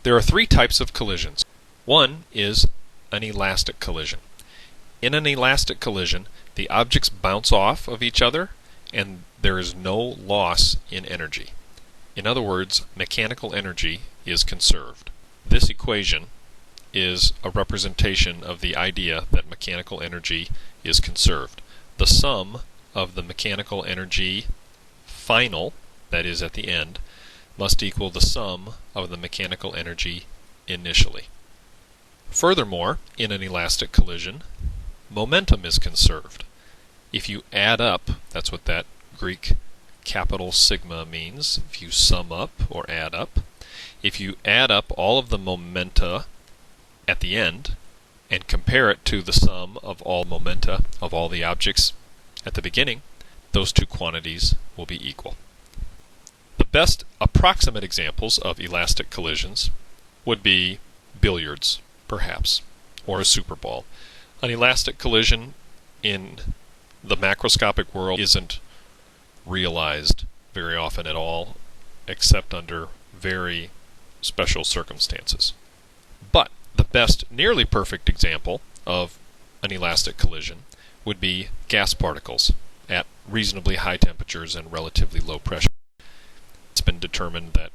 There are three types of collisions. One is an elastic collision. In an elastic collision, the objects bounce off of each other and there is no loss in energy. In other words, mechanical energy is conserved. This equation is a representation of the idea that mechanical energy is conserved. The sum of the mechanical energy final, that is at the end, must equal the sum of the mechanical energy initially. Furthermore, in an elastic collision, momentum is conserved. If you add up, that's what that Greek capital sigma means, if you sum up or add up, if you add up all of the momenta at the end and compare it to the sum of all momenta of all the objects at the beginning, those two quantities will be equal. The best approximate examples of elastic collisions would be billiards, perhaps, or a super ball. An elastic collision in the macroscopic world isn't realized very often at all, except under very special circumstances. But the best nearly perfect example of an elastic collision would be gas particles at reasonably high temperatures and relatively low pressure. It's been determined that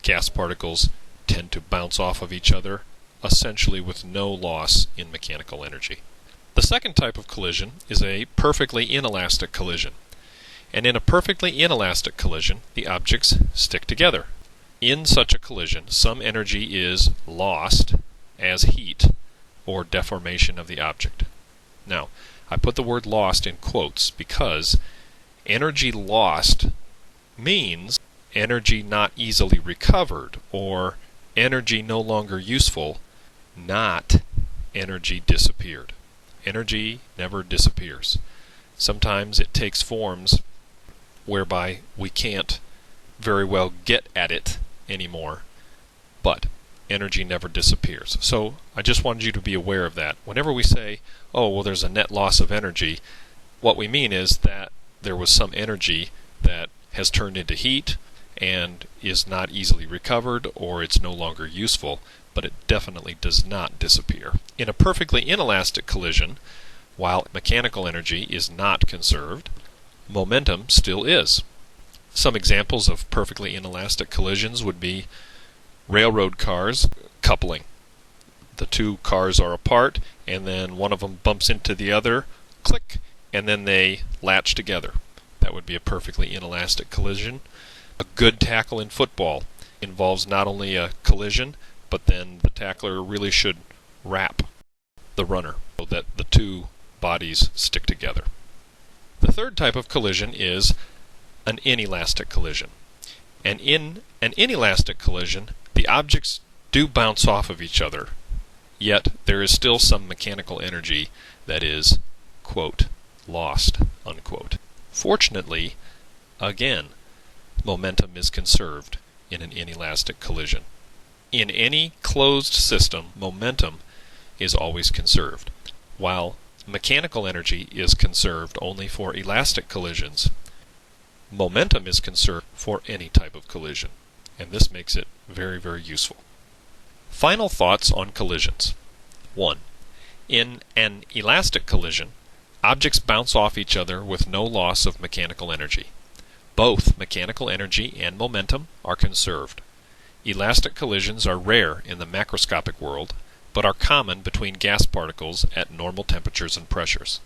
gas particles tend to bounce off of each other, essentially with no loss in mechanical energy. The second type of collision is a perfectly inelastic collision. And in a perfectly inelastic collision, the objects stick together. In such a collision, some energy is lost as heat or deformation of the object. Now, I put the word lost in quotes because energy lost means energy not easily recovered, or energy no longer useful, not energy disappeared. Energy never disappears. Sometimes it takes forms whereby we can't very well get at it anymore, but energy never disappears. So I just wanted you to be aware of that. Whenever we say, oh, well, there's a net loss of energy, what we mean is that there was some energy that has turned into heat and is not easily recovered, or it's no longer useful, but it definitely does not disappear. In a perfectly inelastic collision, while mechanical energy is not conserved, momentum still is. Some examples of perfectly inelastic collisions would be railroad cars coupling. The two cars are apart, and then one of them bumps into the other, click, and then they latch together. That would be a perfectly inelastic collision. A good tackle in football involves not only a collision, but then the tackler really should wrap the runner so that the two bodies stick together. The third type of collision is an inelastic collision. And in an inelastic collision, the objects do bounce off of each other, yet there is still some mechanical energy that is, quote, lost, unquote. Fortunately, again, momentum is conserved in an inelastic collision. In any closed system, momentum is always conserved, while mechanical energy is conserved only for elastic collisions. Momentum is conserved for any type of collision, and this makes it very, very useful. Final thoughts on collisions. 1. In an elastic collision, objects bounce off each other with no loss of mechanical energy. Both mechanical energy and momentum are conserved. Elastic collisions are rare in the macroscopic world, but are common between gas particles at normal temperatures and pressures.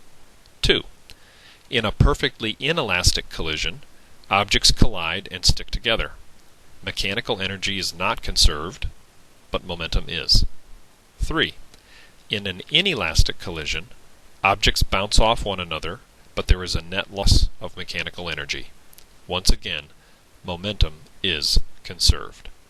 2. In a perfectly inelastic collision, objects collide and stick together. Mechanical energy is not conserved, but momentum is. 3. In an inelastic collision, objects bounce off one another, but there is a net loss of mechanical energy. Once again, momentum is conserved.